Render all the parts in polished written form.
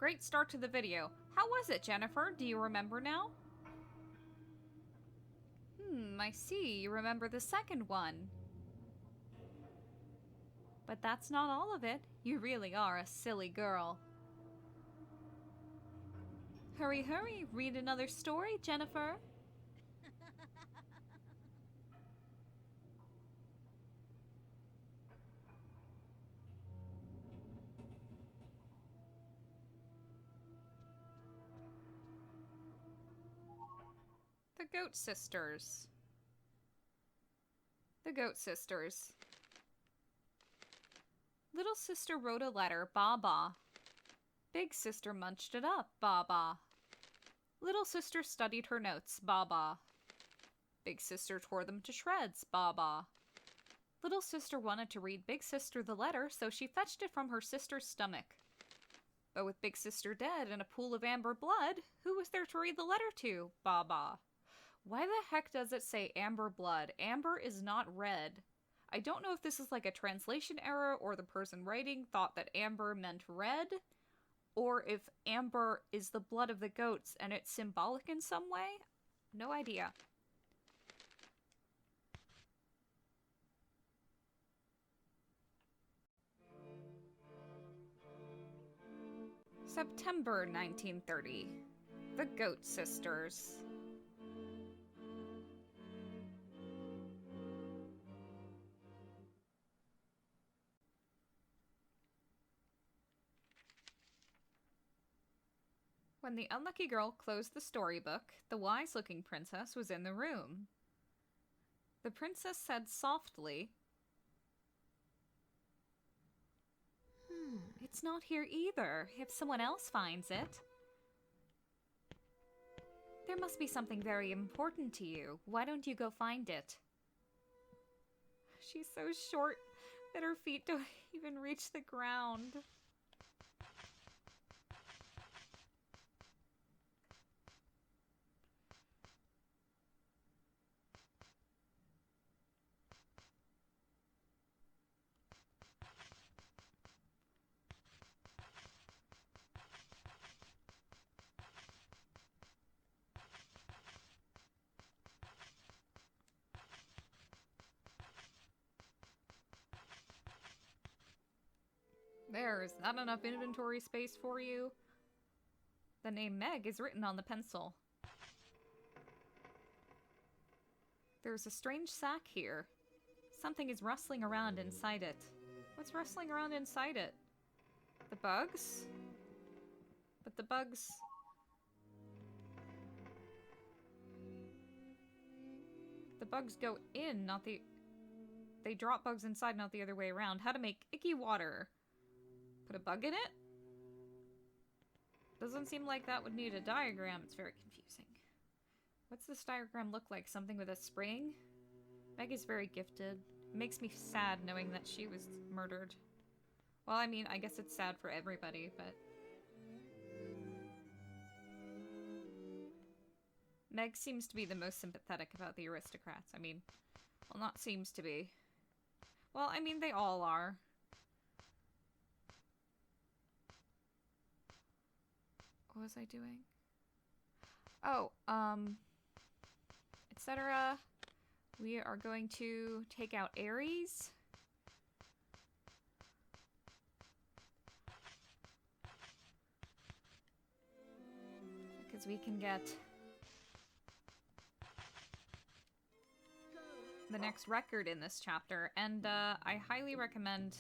great start to the video. How was it, Jennifer? Do you remember now? I see. You remember the second one. But that's not all of it. You really are a silly girl. Hurry, hurry. Read another story, Jennifer. The Goat Sisters. The Goat Sisters. Little sister wrote a letter, ba-ba. Big sister munched it up, ba-ba. Little sister studied her notes, ba-ba. Big sister tore them to shreds, ba-ba. Little sister wanted to read Big Sister the letter, so she fetched it from her sister's stomach. But with Big Sister dead and a pool of amber blood, who was there to read the letter to, ba-ba? Why the heck does it say amber blood? Amber is not red. I don't know if this is like a translation error or the person writing thought that amber meant red, or if amber is the blood of the goats and it's symbolic in some way. No idea. September 1930. The Goat Sisters. When the unlucky girl closed the storybook, the wise-looking princess was in the room. The princess said softly, "It's not here either, if someone else finds it. There must be something very important to you. Why don't you go find it?" She's so short that her feet don't even reach the ground. There's not enough inventory space for you. The name Meg is written on the pencil. There's a strange sack here. Something is rustling around inside it. What's rustling around inside it? The bugs? But the bugs... The bugs go in, not the... They drop bugs inside, not the other way around. How to make icky water. Put a bug in it? Doesn't seem like that would need a diagram. It's very confusing. What's this diagram look like? Something with a spring? Meg is very gifted. It makes me sad knowing that she was murdered. Well, I mean, I guess it's sad for everybody, but... Meg seems to be the most sympathetic about the aristocrats. I mean, well, not seems to be. Well, I mean, they all are. What was I doing? Oh, etc. We are going to take out Aries. Because we can get the next record in this chapter. And I highly recommend,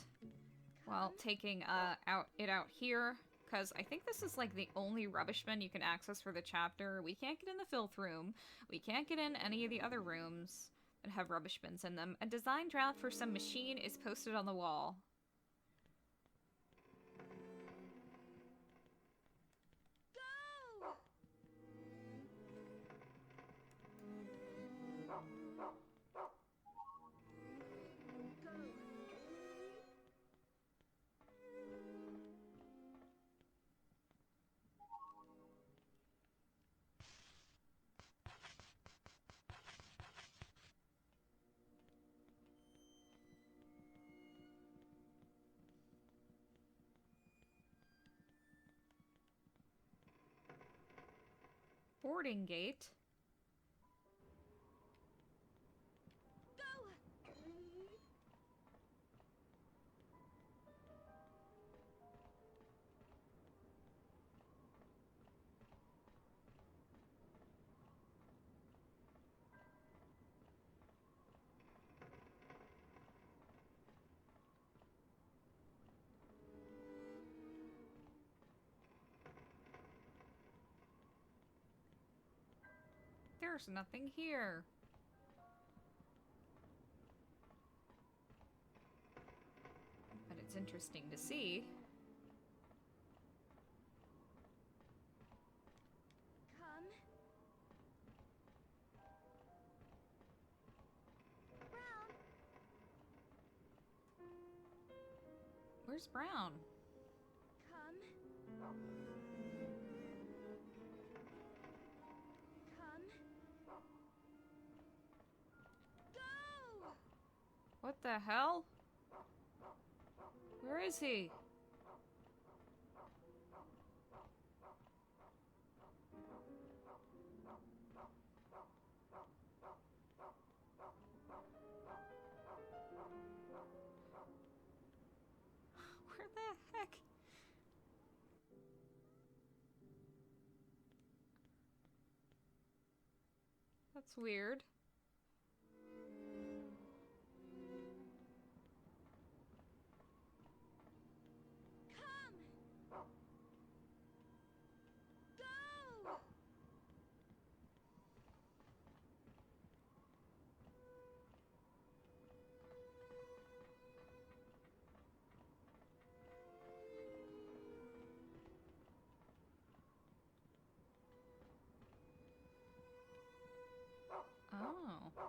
well, taking it out here. Because I think this is like the only rubbish bin you can access for the chapter. We can't get in the filth room. We can't get in any of the other rooms that have rubbish bins in them. A design draft for some machine is posted on the wall. boarding gate. There's nothing here. But it's interesting to see. Come. Brown. Where's Brown? Come. Go! What the hell? Where is he? Where the heck? That's weird. Come. Go! Oh. Go! Go!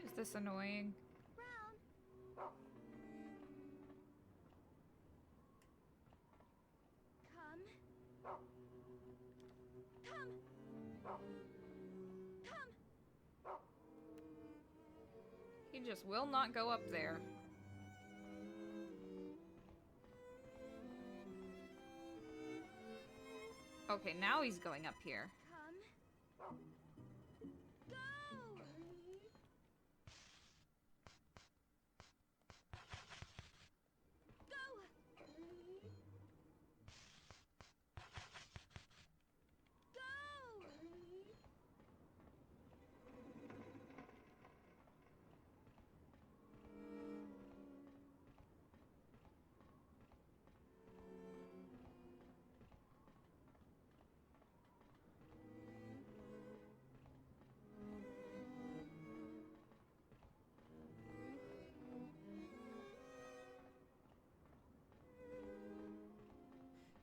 Is this annoying? Brown. Come. Come. Come. He just will not go up there. Okay, now he's going up here. Come. Go!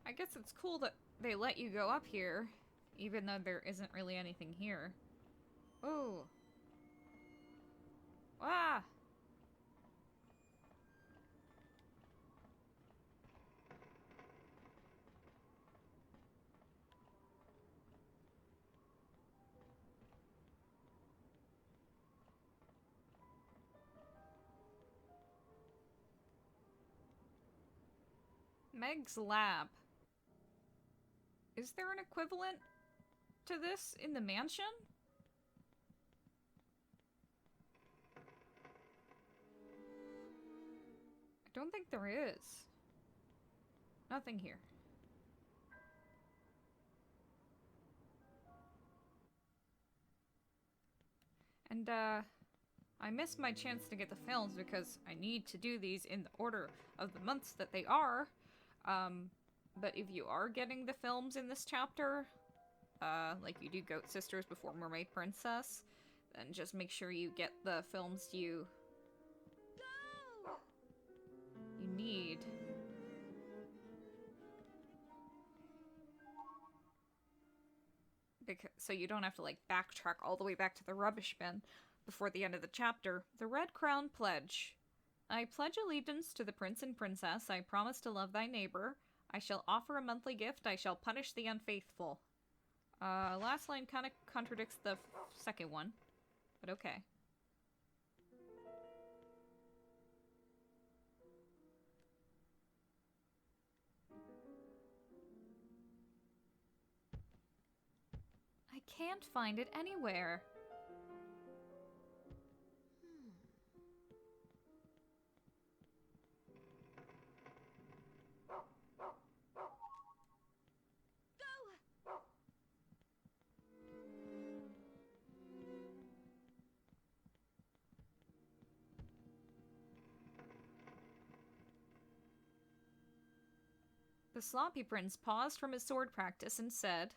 I guess it's cool that they let you go up here, even though there isn't really anything here. Oh. Ah! Meg's lab. Is there an equivalent to this in the mansion? I don't think there is. Nothing here. And, I missed my chance to get the films because I need to do these in the order of the months that they are. But if you are getting the films in this chapter, like you do Goat Sisters before Mermaid Princess, then just make sure you get the films you so you don't have to, like, backtrack all the way back to the rubbish bin before the end of the chapter. The Red Crown Pledge. I pledge allegiance to the prince and princess. I promise to love thy neighbor. I shall offer a monthly gift. I shall punish the unfaithful. Last line kind of contradicts the second one, but okay. I can't find it anywhere. The sloppy prince paused from his sword practice and said,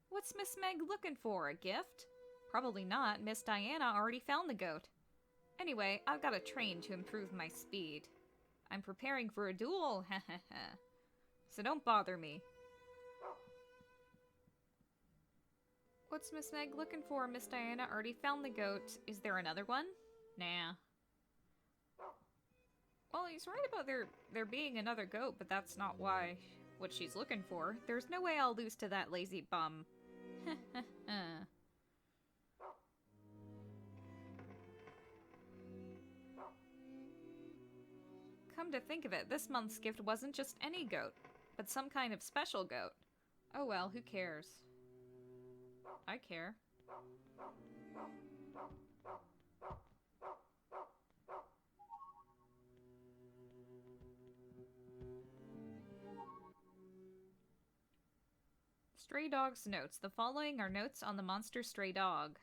"What's Miss Meg looking for, a gift? Probably not. Miss Diana already found the goat. Anyway, I've got to train to improve my speed. I'm preparing for a duel, so don't bother me." What's Miss Meg looking for? Miss Diana already found the goat. Is there another one? Nah. Well, he's right about there being another goat, but that's not what she's looking for. There's no way I'll lose to that lazy bum. Come to think of it, this month's gift wasn't just any goat, but some kind of special goat. Oh well, who cares? I care. Stray Dog's notes. The following are notes on the monster Stray Dog,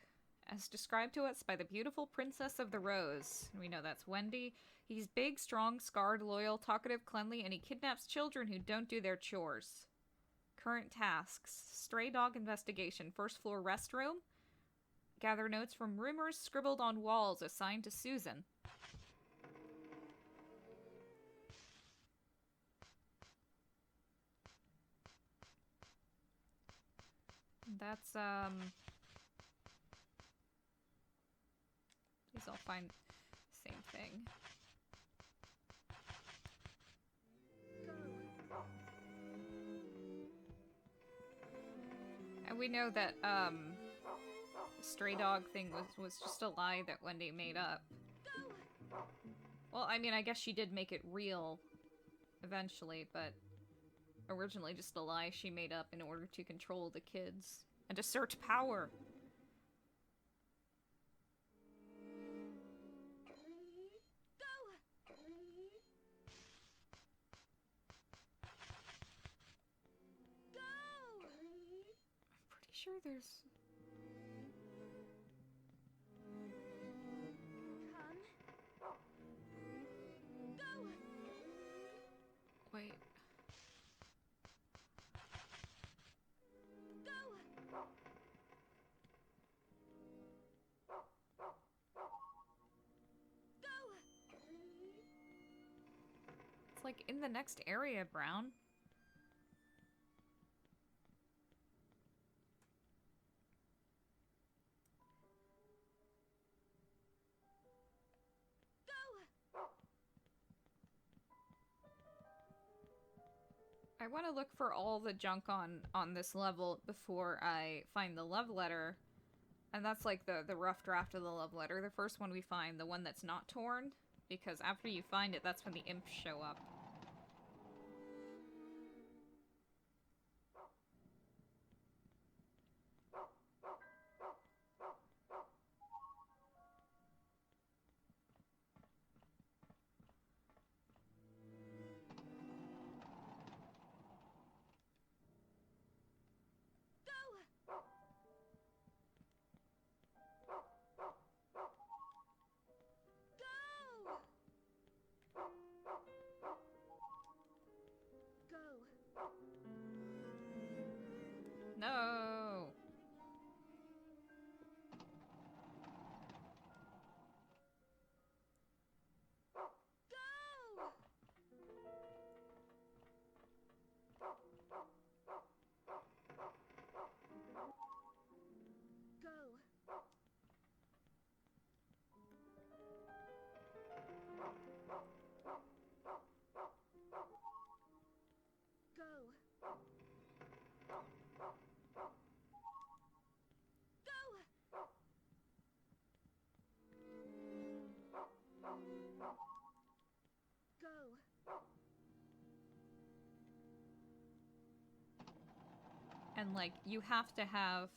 as described to us by the beautiful Princess of the Rose. We know that's Wendy. He's big, strong, scarred, loyal, talkative, cleanly, and he kidnaps children who don't do their chores. Current tasks. Stray Dog investigation. First floor restroom. Gather notes from rumors scribbled on walls assigned to Susan. That's, Please I'll find the same thing. And we know that, stray dog thing was just a lie that Wendy made up. Well, I mean, I guess she did make it real eventually, but originally just a lie she made up in order to control the kids and assert power. I'm pretty sure there's... Wait. It's like in the next area, Brown. I want to look for all the junk on this level before I find the love letter. And that's like the rough draft of the love letter. The first one we find, the one that's not torn. Because after you find it, that's when the imps show up. And, like, you have to have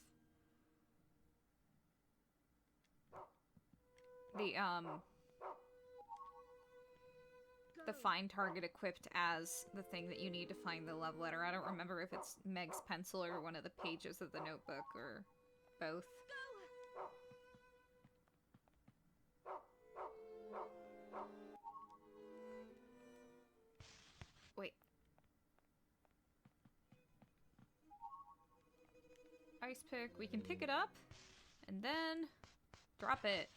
the find target equipped as the thing that you need to find the love letter. I don't remember if it's Meg's pencil or one of the pages of the notebook or both. Wait. Ice pick. We can pick it up and then drop it.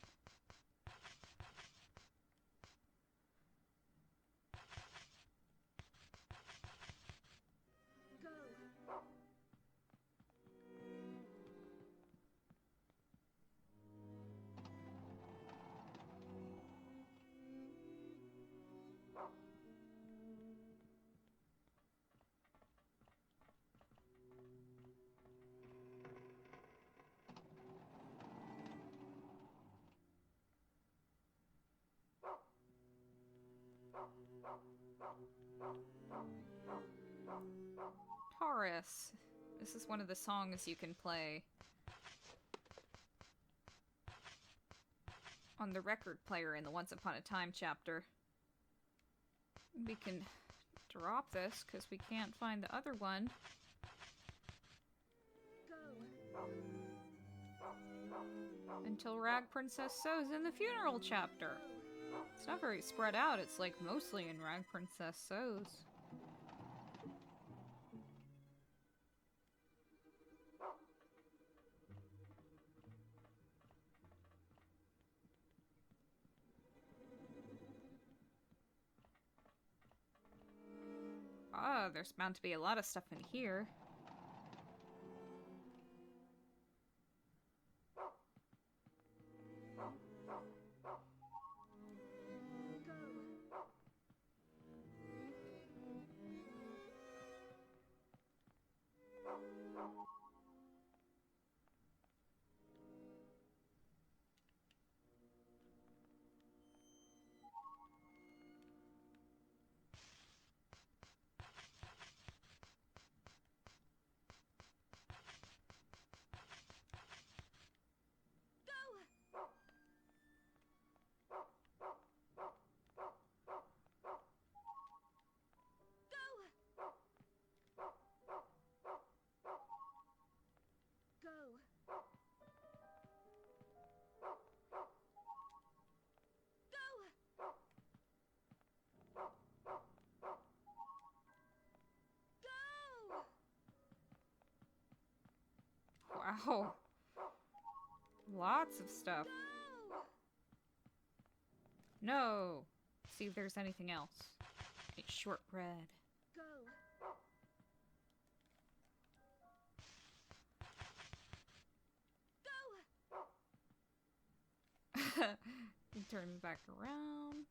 Taurus. This is one of the songs you can play on the record player in the Once Upon a Time chapter. We can drop this because we can't find the other one. Until Rag Princess So's in the funeral chapter. It's not very spread out, it's like mostly in Rag Princess So's. Ah, there's bound to be a lot of stuff in here. Wow. Lots of stuff. No. See if there's anything else. It's shortbread. He turns back around.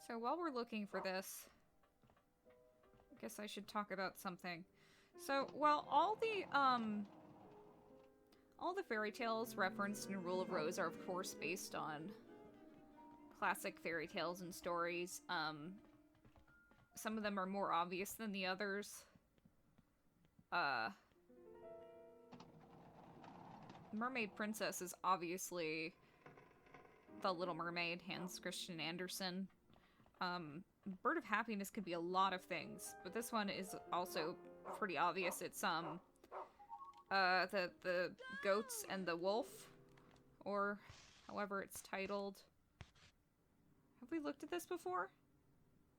So while we're looking for this, I guess I should talk about something. So while all the fairy tales referenced in Rule of Rose are of course based on classic fairy tales and stories, some of them are more obvious than the others. Mermaid Princess is obviously The Little Mermaid, Hans Christian Andersen. Bird of Happiness could be a lot of things, but this one is also pretty obvious. It's, the goats and the wolf, or however it's titled. Have we looked at this before?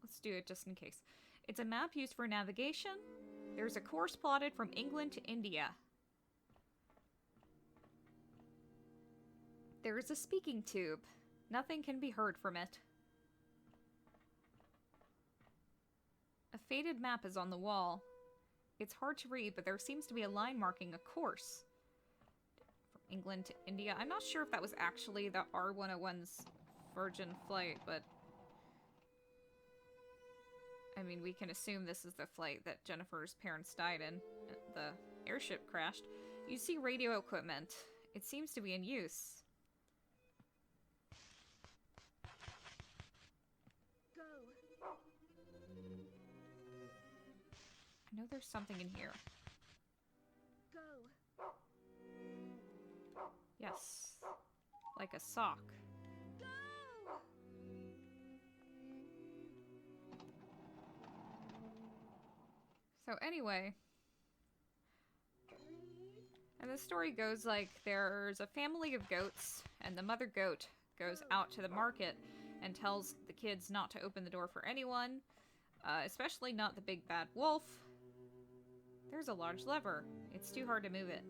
Let's do it just in case. It's a map used for navigation. There's a course plotted from England to India. There is a speaking tube. Nothing can be heard from it. A faded map is on the wall. It's hard to read, but there seems to be a line marking a course. From England to India. I'm not sure if that was actually the R101's Virgin flight, but I mean, we can assume this is the flight that Jennifer's parents died in. The airship crashed. You see radio equipment. it seems to be in use. Go. I know there's something in here. Go. Yes. Like a sock. Go. So anyway, and the story goes like there's a family of goats, and the mother goat goes out to the market and tells the kids not to open the door for anyone, especially not the big bad wolf. There's a large lever. It's too hard to move it.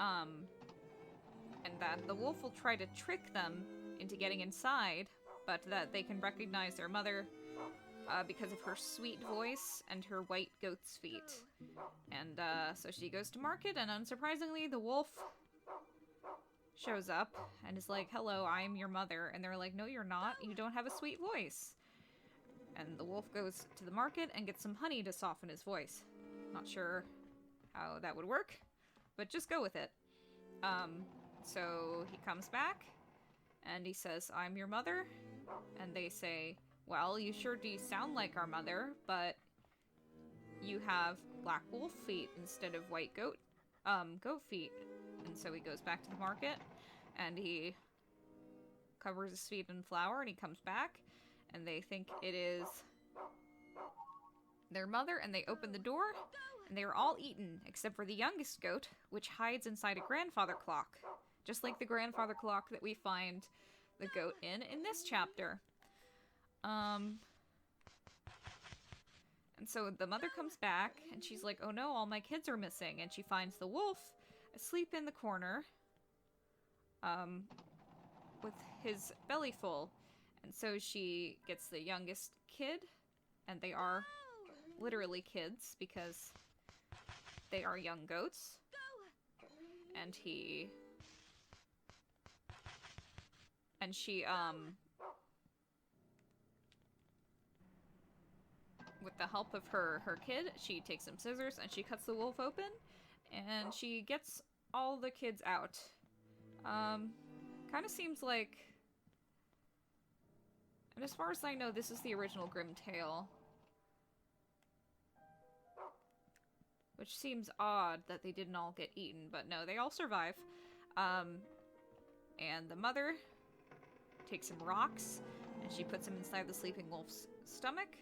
And that the wolf will try to trick them into getting inside, but that they can recognize their mother because of her sweet voice and her white goat's feet. And so she goes to market, and unsurprisingly, the wolf shows up and is like, "Hello, I'm your mother." And they're like, "No, you're not. You don't have a sweet voice." And the wolf goes to the market and gets some honey to soften his voice. Not sure how that would work, but just go with it. So he comes back, and he says, "I'm your mother." And they say, "Well, you sure do sound like our mother, but you have black wolf feet instead of white goat feet." And so he goes back to the market, and he covers his feet in flour, and he comes back, and they think it is their mother, and they open the door, and they are all eaten, except for the youngest goat, which hides inside a grandfather clock, just like the grandfather clock that we find the goat in this chapter. And so the mother comes back, and she's like, "Oh no, all my kids are missing," and she finds the wolf asleep in the corner, with his belly full. And so she gets the youngest kid, and they are literally kids because they are young goats. And she, with the help of her kid, she takes some scissors and she cuts the wolf open, and she gets all the kids out. Kind of seems like, and as far as I know, this is the original Grimm tale. Which seems odd that they didn't all get eaten, but no, they all survive. And the mother takes some rocks, and she puts them inside the sleeping wolf's stomach,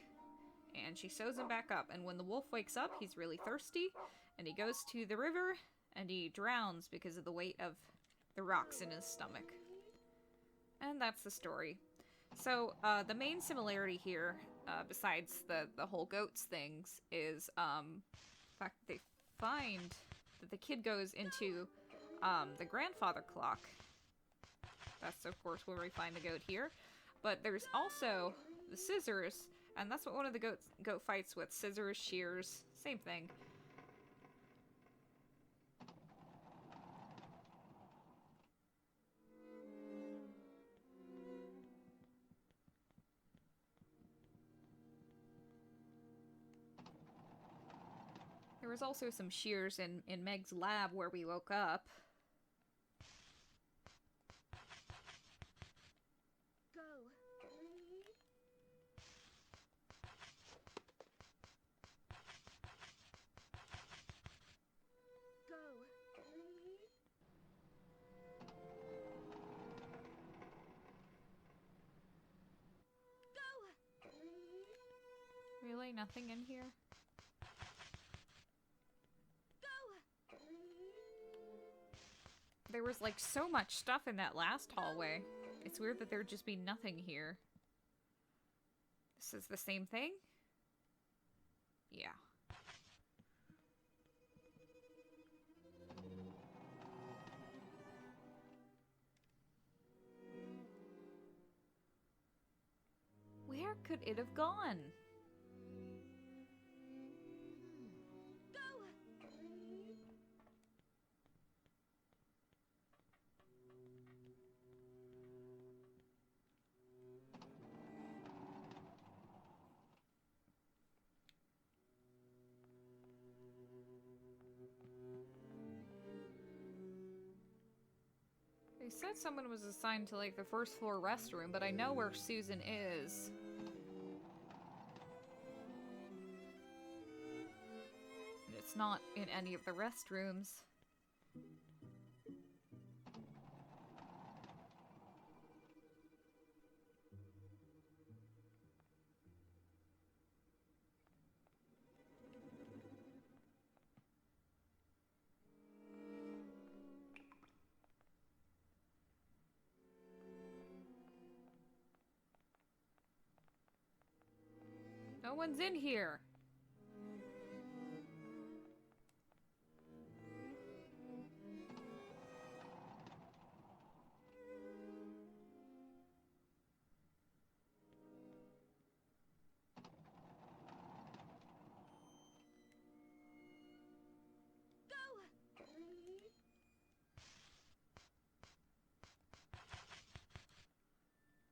and she sews him back up. And when the wolf wakes up, he's really thirsty, and he goes to the river, and he drowns because of the weight of the rocks in his stomach. And that's the story. So, the main similarity here, besides the whole goats things, is, in fact, they find that the kid goes into, the grandfather clock. That's, of course, where we find the goat here. But there's also the scissors, and that's what one of the goat fights with. Scissors, shears, same thing. There was also some shears in Meg's lab where we woke up. Go. Go. Really? Nothing in here? There was, like, so much stuff in that last hallway. It's weird that there'd just be nothing here. This is the same thing? Yeah. Where could it have gone? They said someone was assigned to, like, the first floor restroom, but I know where Susan is. And it's not in any of the restrooms. No one's in here.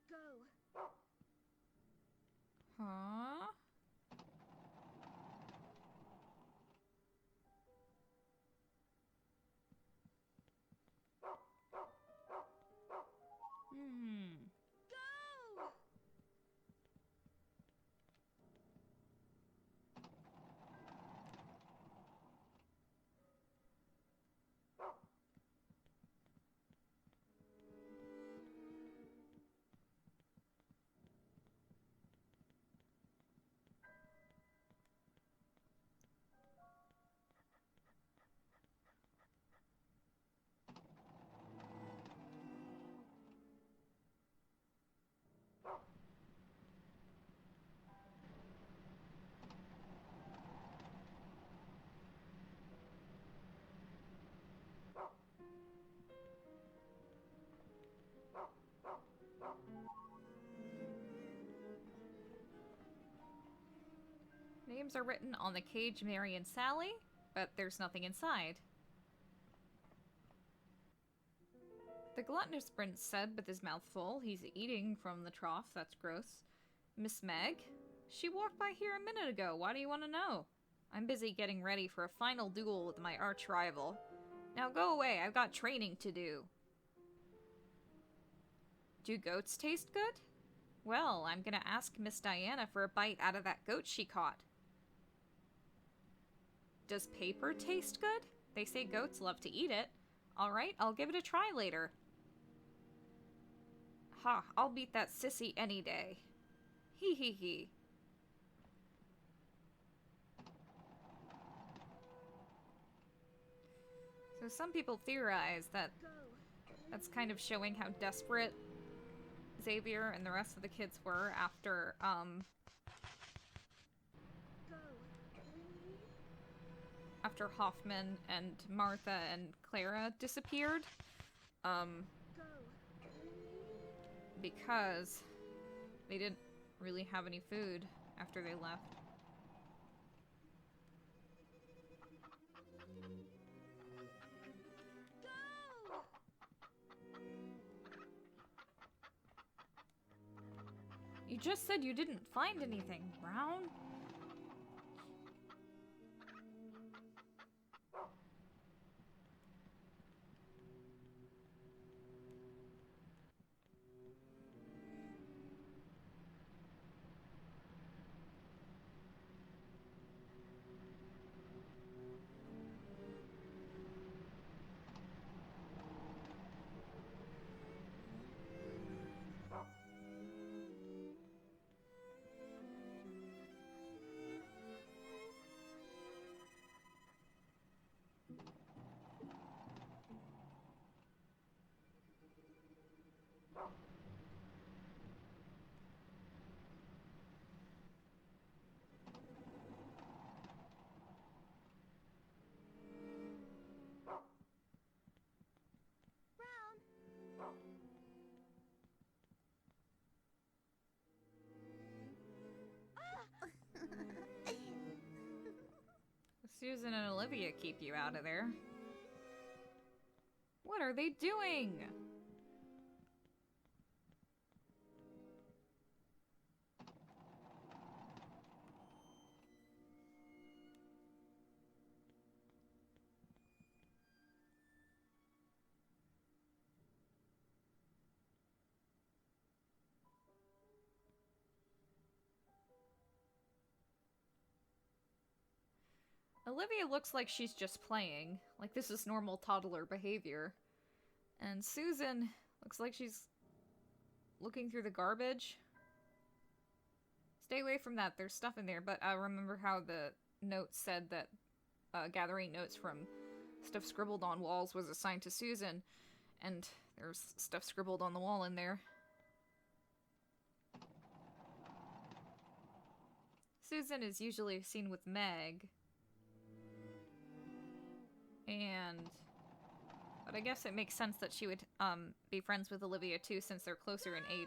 Go. Huh? Hmm. Go. Names are written on the cage, Mary and Sally, but there's nothing inside. The gluttonous prince said with his mouth full, he's eating from the trough, that's gross. Miss Meg? She walked by here a minute ago, why do you want to know? I'm busy getting ready for a final duel with my arch rival. Now go away, I've got training to do. Do goats taste good? Well, I'm gonna ask Miss Diana for a bite out of that goat she caught. Does paper taste good? They say goats love to eat it. Alright, I'll give it a try later. Ha, I'll beat that sissy any day. Hee hee hee. So some people theorize that Go. that's kind of showing how desperate Xavier and the rest of the kids were after, Go. after Hoffman and Martha and Clara disappeared. Go. Because they didn't really have any food after they left. Go. You just said you didn't find anything, Brown. Brown. Susan and Olivia keep you out of there. What are they doing? Olivia looks like she's just playing. Like this is normal toddler behavior. And Susan looks like she's looking through the garbage. Stay away from that. There's stuff in there. But I remember how the note said that gathering notes from stuff scribbled on walls was assigned to Susan. And there's stuff scribbled on the wall in there. Susan is usually seen with Meg. But I guess it makes sense that she would be friends with Olivia too, since they're closer in age.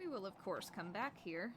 We will, of course, come back here.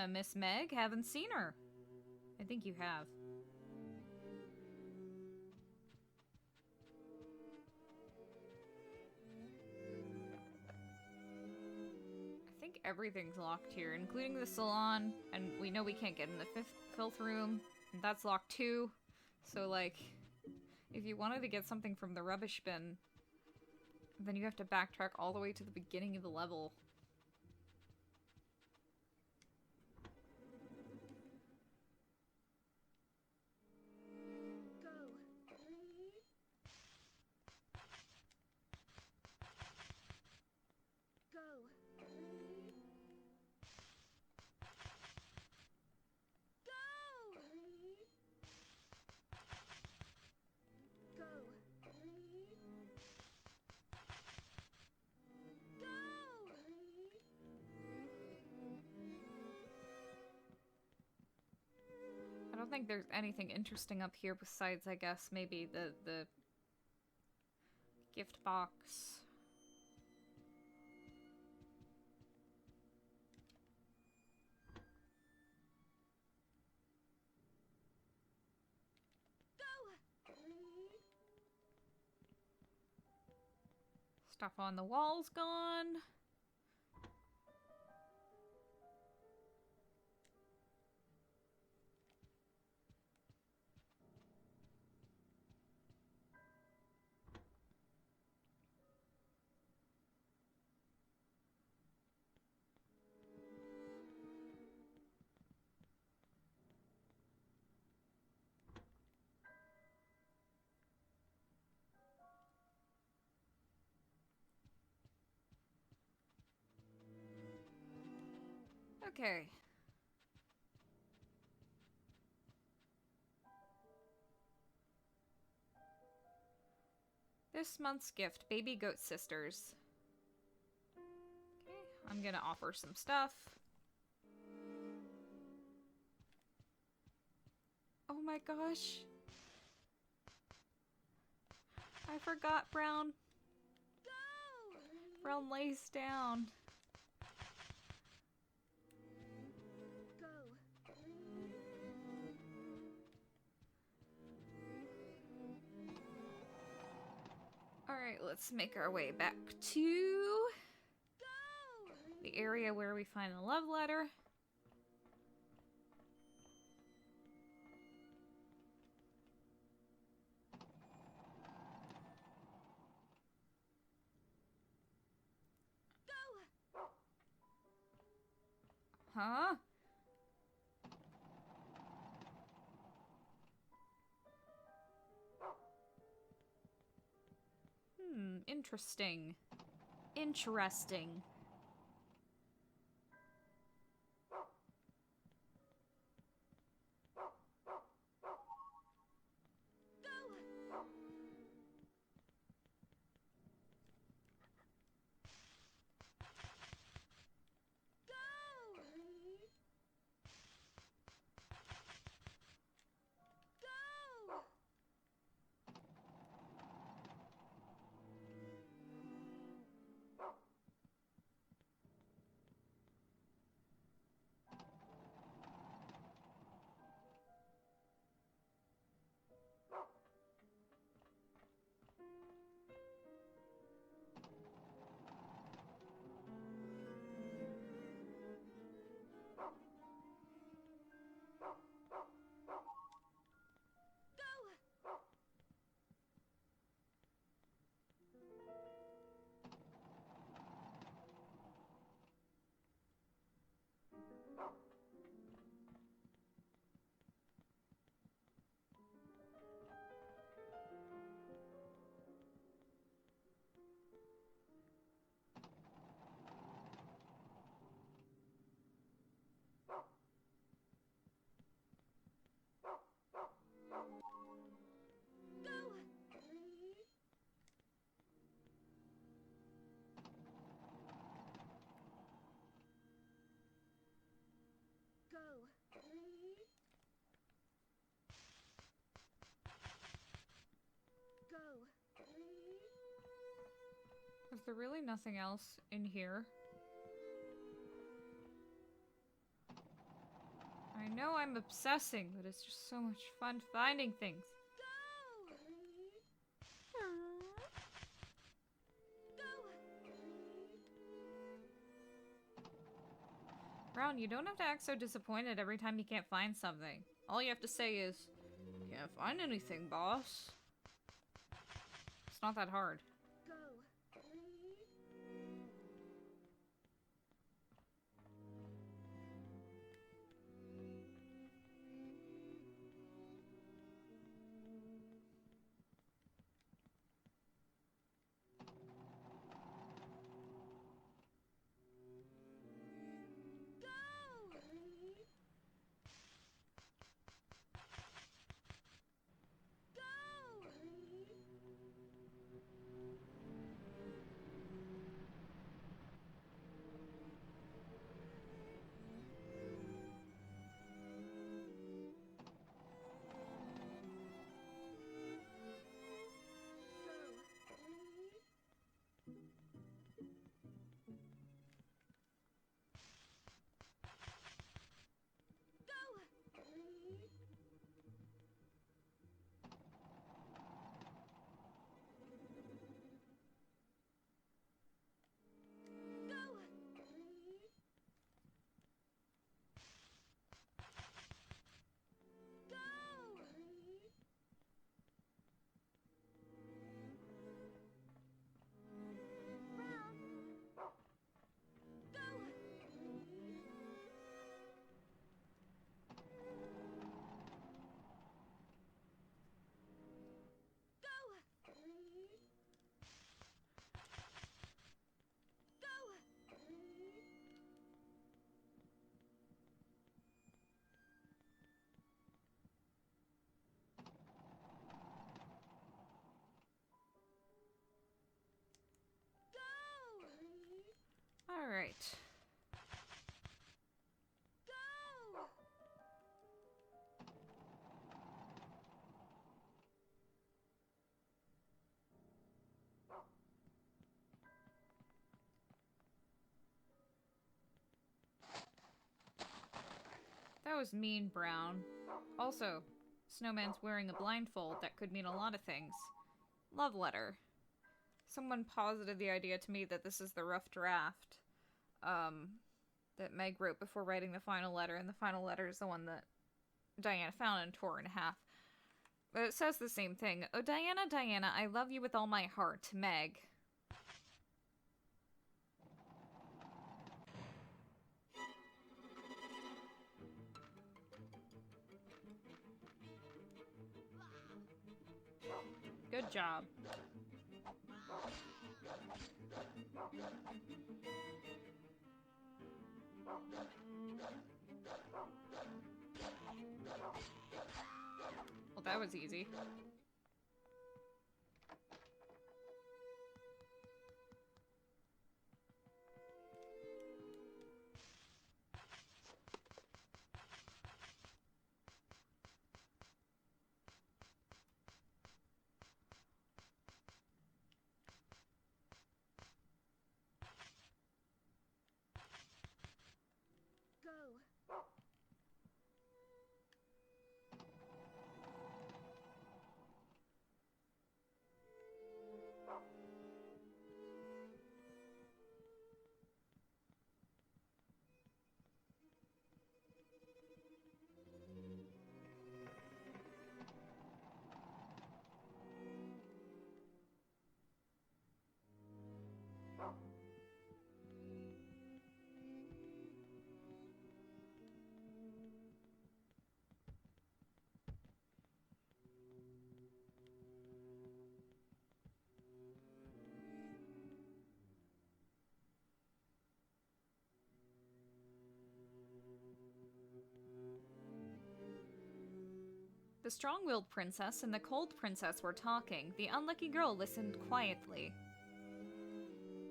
Miss Meg, haven't seen her. I think you have. I think everything's locked here, including the salon, and we know we can't get in the filth room, and that's locked too. So, like, if you wanted to get something from the rubbish bin, then you have to backtrack all the way to the beginning of the level. I don't think there's anything interesting up here besides, I guess, maybe the gift box. Stuff on the wall's gone. Okay. This month's gift, Baby Goat Sisters. Okay, I'm gonna offer some stuff. Oh my gosh. I forgot, Brown. Brown lays down. Go. Alright, let's make our way back to the area where we find the love letter. Huh? Interesting. Interesting. Is there really nothing else in here? I know I'm obsessing, but it's just so much fun finding things. Brown, you don't have to act so disappointed every time you can't find something. All you have to say is, "Can't find anything, boss." It's not that hard. Alright. was mean, Brown. Also, Snowman's wearing a blindfold. That could mean a lot of things. Love letter. Someone posited the idea to me that this is the rough draft that Meg wrote before writing the final letter, and the final letter is the one that Diana found and tore in half. But it says the same thing. Oh, Diana, Diana, I love you with all my heart. Meg. Good job. Well, that was easy. Go. The strong-willed princess and the cold princess were talking. The unlucky girl listened quietly.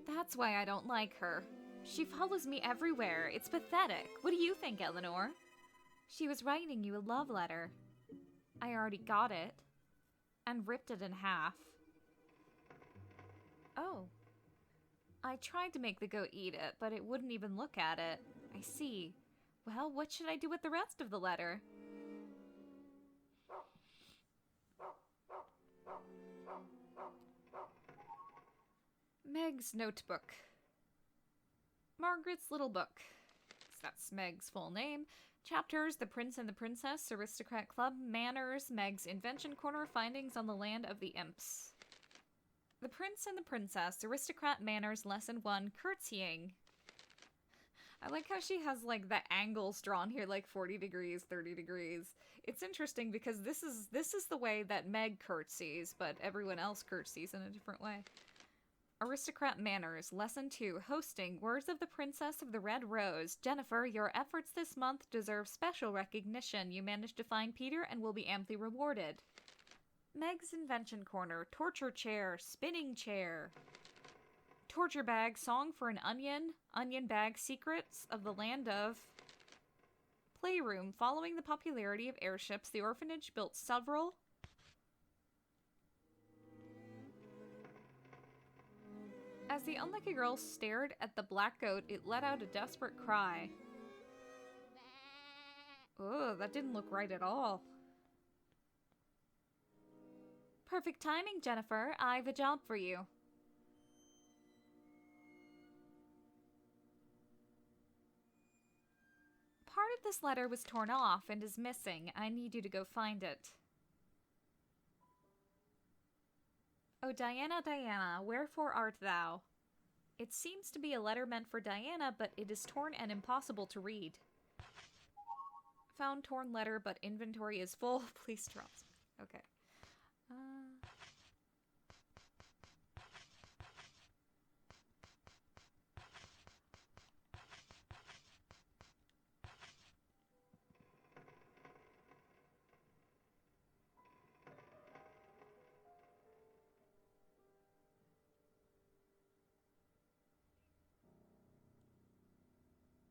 That's why I don't like her. She follows me everywhere. It's pathetic. What do you think, Eleanor? She was writing you a love letter. I already got it. And ripped it in half. Oh. I tried to make the goat eat it, but it wouldn't even look at it. I see. Well, what should I do with the rest of the letter? Meg's notebook. Margaret's little book. That's Meg's full name. Chapters: The Prince and the Princess, Aristocrat Club, Manners, Meg's Invention Corner, Findings on the Land of the Imps. The Prince and the Princess, Aristocrat Manners, Lesson 1, Curtsying. I like how she has, like, the angles drawn here, like 40 degrees, 30 degrees. It's interesting because this is the way that Meg curtsies, but everyone else curtsies in a different way. Aristocrat Manners, Lesson 2, Hosting, Words of the Princess of the Red Rose. Jennifer, your efforts this month deserve special recognition. You managed to find Peter and will be amply rewarded. Meg's Invention Corner, Torture Chair, Spinning Chair. Torture Bag, Song for an Onion, Onion Bag, Secrets of the Land of... Playroom, following the popularity of airships, the orphanage built several... As the unlucky girl stared at the black goat, it let out a desperate cry. Ugh, that didn't look right at all. Perfect timing, Jennifer. I've a job for you. Part of this letter was torn off and is missing. I need you to go find it. Oh, Diana, Diana, wherefore art thou? It seems to be a letter meant for Diana, but it is torn and impossible to read. Found torn letter, but inventory is full. Please trust me. Okay.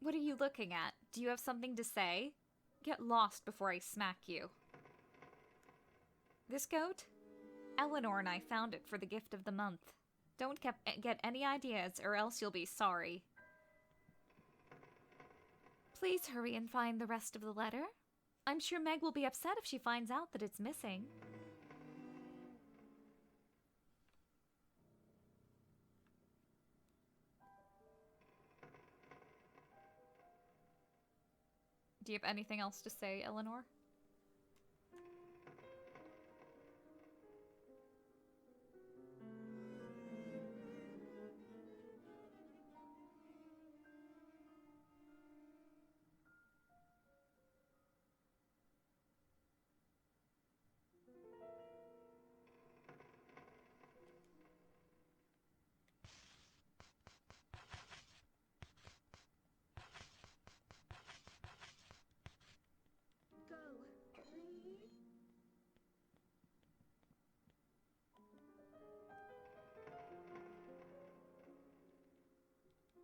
What are you looking at? Do you have something to say? Get lost before I smack you. This goat? Eleanor and I found it for the gift of the month. Don't get any ideas or else you'll be sorry. Please hurry and find the rest of the letter. I'm sure Meg will be upset if she finds out that it's missing. Do you have anything else to say, Eleanor? Go.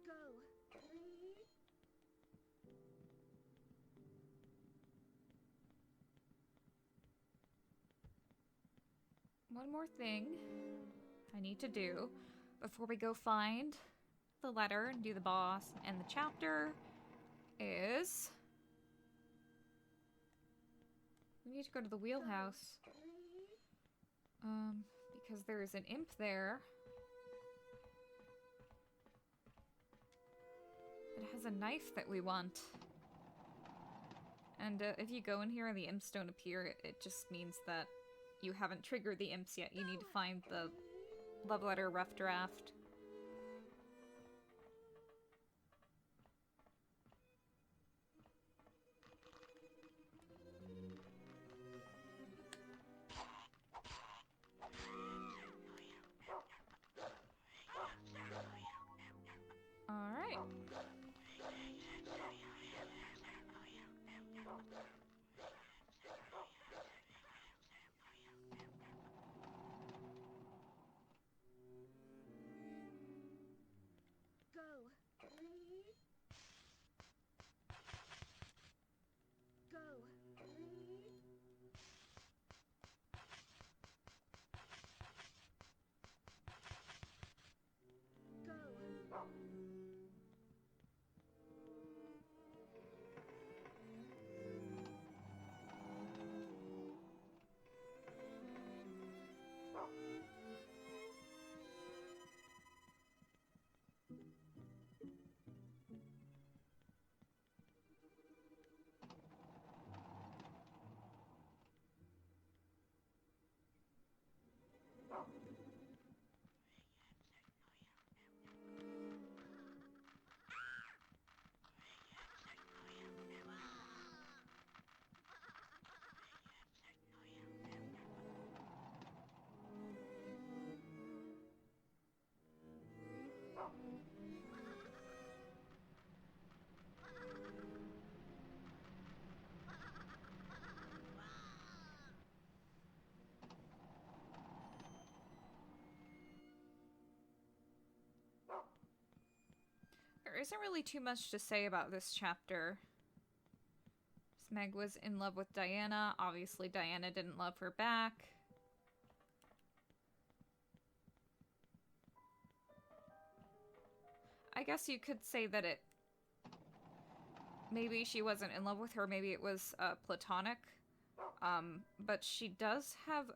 Go. One more thing I need to do before we go find the letter and do the boss and the chapter is... we need to go to the wheelhouse. Because there's an imp there. It has a knife that we want. And if you go in here and the imps don't appear, it just means that you haven't triggered the imps yet. You need to find the love letter rough draft. Alright. Go. Go. Go. There isn't really too much to say about this chapter. Meg was in love with Diana. Obviously, Diana didn't love her back. I guess you could say that it... maybe she wasn't in love with her. Maybe it was platonic. But she does have...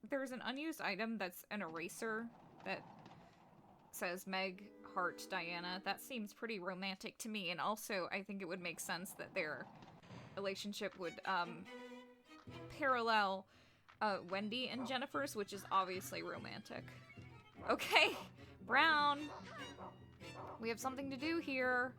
there's an unused item that's an eraser that says Meg, heart, Diana. That seems pretty romantic to me. And also, I think it would make sense that their relationship would parallel Wendy and Jennifer's, which is obviously romantic. Okay, Brown. We have something to do here.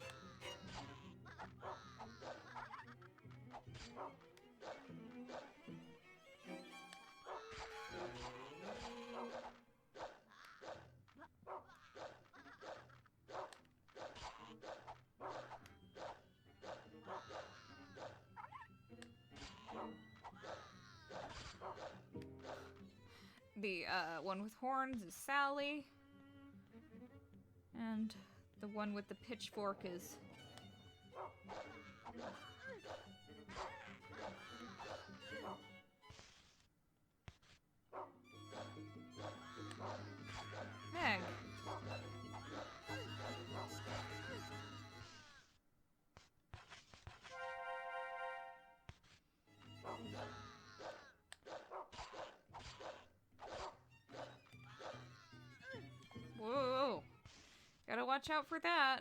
The one with horns is Sally. And the one with the pitchfork is... Meg. watch out for that.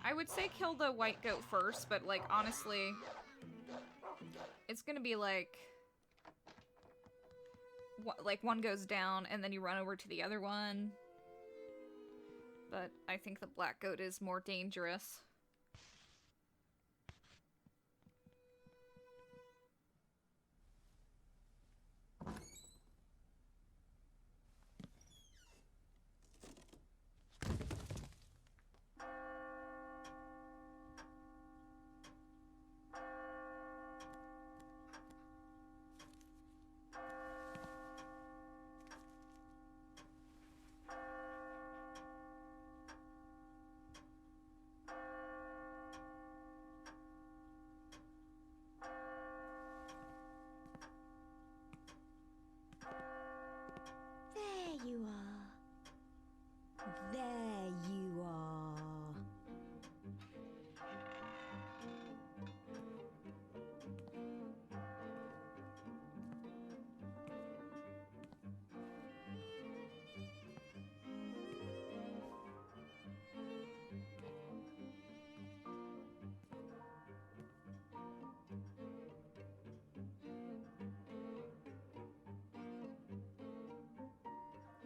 I would say kill the white goat first, but, like, honestly, it's gonna be like one goes down and then you run over to the other one. But I think the black goat is more dangerous. There you are. There you are.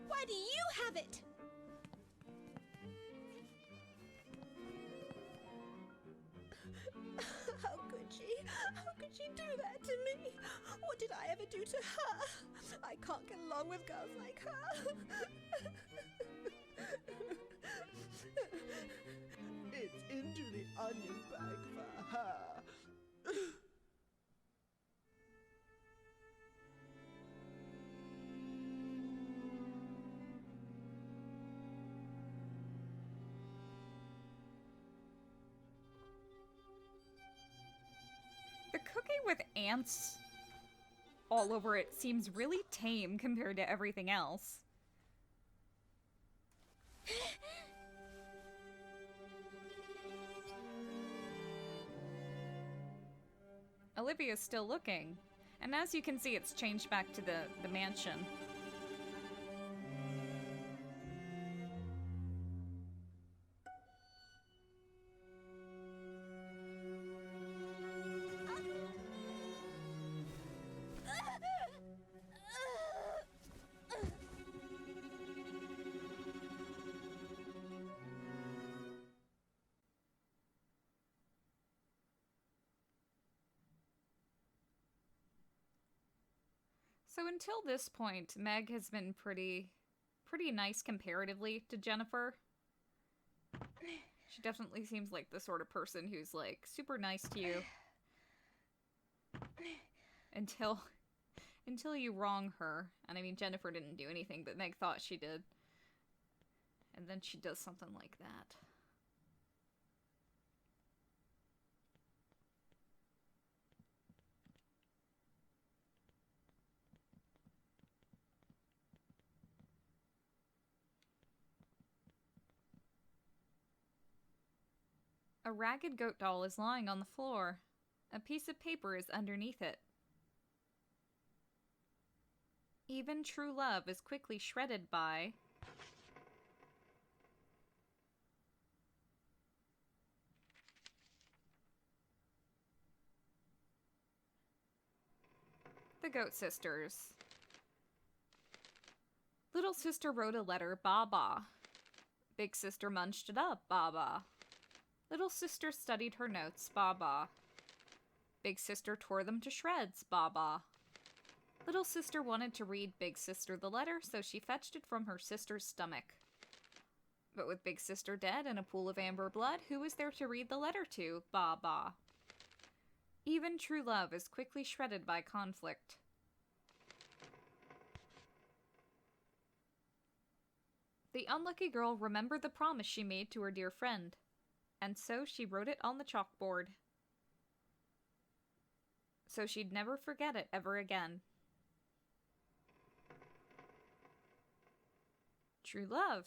Why do you have it? How could she? How could she do that to me? What did I ever do to her? I can't get along with girls like her. It's into the onion bag for her. The cookie with ants all over it seems really tame compared to everything else. Olivia's still looking, and as you can see, it's changed back to the mansion. So until this point, Meg has been pretty nice comparatively to Jennifer. She definitely seems like the sort of person who's, like, super nice to you. Until you wrong her. And I mean, Jennifer didn't do anything, but Meg thought she did. And then she does something like that. A ragged goat doll is lying on the floor. A piece of paper is underneath it. Even true love is quickly shredded by... the Goat Sisters. Little sister wrote a letter, ba-ba. Big sister munched it up, ba-ba. Little sister studied her notes, ba-ba. Big sister tore them to shreds, ba-ba. Little sister wanted to read Big Sister the letter, so she fetched it from her sister's stomach. But with Big Sister dead and a pool of amber blood, who was there to read the letter to, ba-ba? Even true love is quickly shredded by conflict. The unlucky girl remembered the promise she made to her dear friend. And so she wrote it on the chalkboard. So she'd never forget it ever again. True love.